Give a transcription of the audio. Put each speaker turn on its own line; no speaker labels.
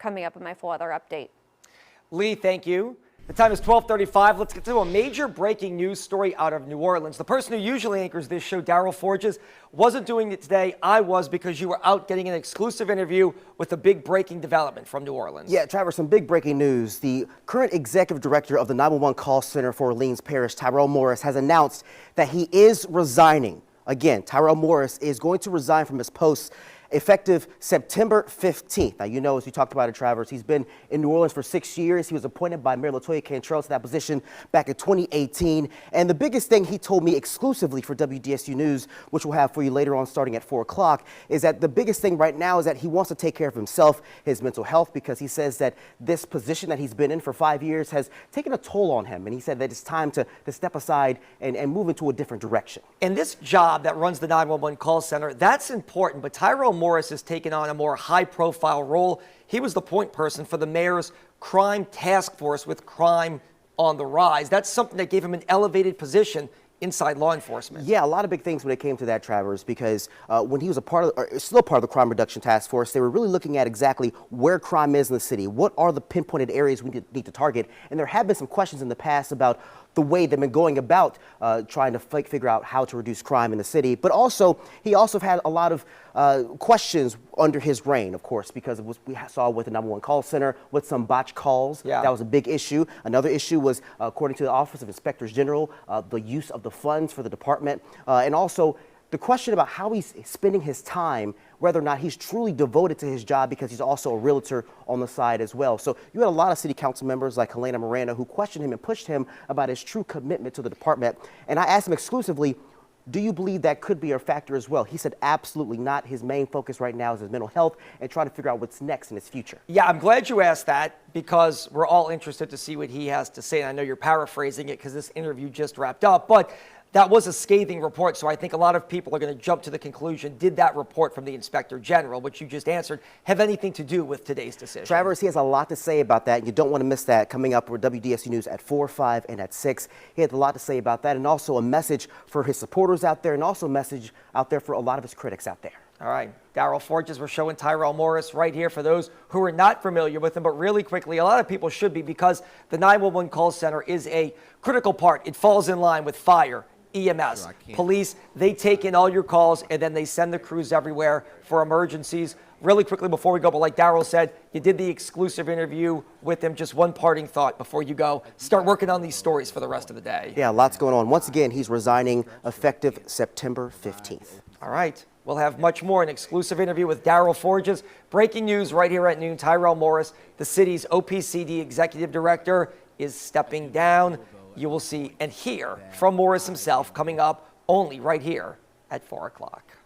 coming up in my full weather update.
Lee, thank you. The time is 12:35. Let's get to a major breaking news story out of New Orleans. The person who usually anchors this show, Daryl Forges, wasn't doing it today. I was, because you were out getting an exclusive interview with a big breaking development from New Orleans.
Yeah, Travers, some big breaking news. The current executive director of the 911 call center for Orleans Parish, Tyrell Morris, has announced that he is resigning. Again, Tyrell Morris is going to resign from his post effective September 15th. Now, you know, as we talked about it, Travers, he's been in New Orleans for 6 years. He was appointed by Mayor LaToya Cantrell to that position back in 2018. And the biggest thing he told me exclusively for WDSU News, which we'll have for you later on starting at 4 o'clock, is that the biggest thing right now is that he wants to take care of himself, his mental health, because he says that this position that he's been in for 5 years has taken a toll on him. And he said that it's time to step aside and move into a different direction.
And this job that runs the 911 call center, that's important, but Tyrell Morris has taken on a more high-profile role. He was the point person for the mayor's crime task force with crime on the rise. That's something that gave him an elevated position inside law enforcement.
Yeah, a lot of big things when it came to that, Travers, because when he was still part of the crime reduction task force, they were really looking at exactly where crime is in the city. What are the pinpointed areas we need to target? And there have been some questions in the past about the way they've been going about trying to figure out how to reduce crime in the city. But also, he also had a lot of questions under his reign, of course, because of what we saw with the 911 call center, with some botched calls. Yeah. That was a big issue. Another issue was, according to the Office of Inspectors General, the use of the funds for the department, and also the question about how he's spending his time, whether or not he's truly devoted to his job, because he's also a realtor on the side as well. So you had a lot of city council members like Helena Miranda who questioned him and pushed him about his true commitment to the department. And I asked him exclusively, do you believe that could be a factor as well? He said absolutely not. His main focus right now is his mental health and trying to figure out what's next in his future.
Yeah, I'm glad you asked that, because we're all interested to see what he has to say. And I know you're paraphrasing it because this interview just wrapped up, but that was a scathing report, so I think a lot of people are going to jump to the conclusion, did that report from the Inspector General, which you just answered, have anything to do with today's decision?
Travers, he has a lot to say about that. You don't want to miss that coming up with WDSU News at 4, 5, and at 6. He has a lot to say about that, and also a message for his supporters out there, and also a message out there for a lot of his critics out there.
All right, Daryl Forges, we're showing Tyrell Morris right here for those who are not familiar with him, but really quickly, a lot of people should be, because the 911 call center is a critical part. It falls in line with fire, EMS, police. They take in all your calls, and then they send the crews everywhere for emergencies. Really quickly before we go, but like Daryl said, you did the exclusive interview with him. Just one parting thought before you go. Start working on these stories for the rest of the day.
Yeah, lots going on. Once again, he's resigning effective September 15th.
All right. We'll have much more. An exclusive interview with Daryl Forges. Breaking news right here at noon. Tyrell Morris, the city's OPCD executive director, is stepping down. You will see and hear from Morris himself coming up only right here at 4 o'clock.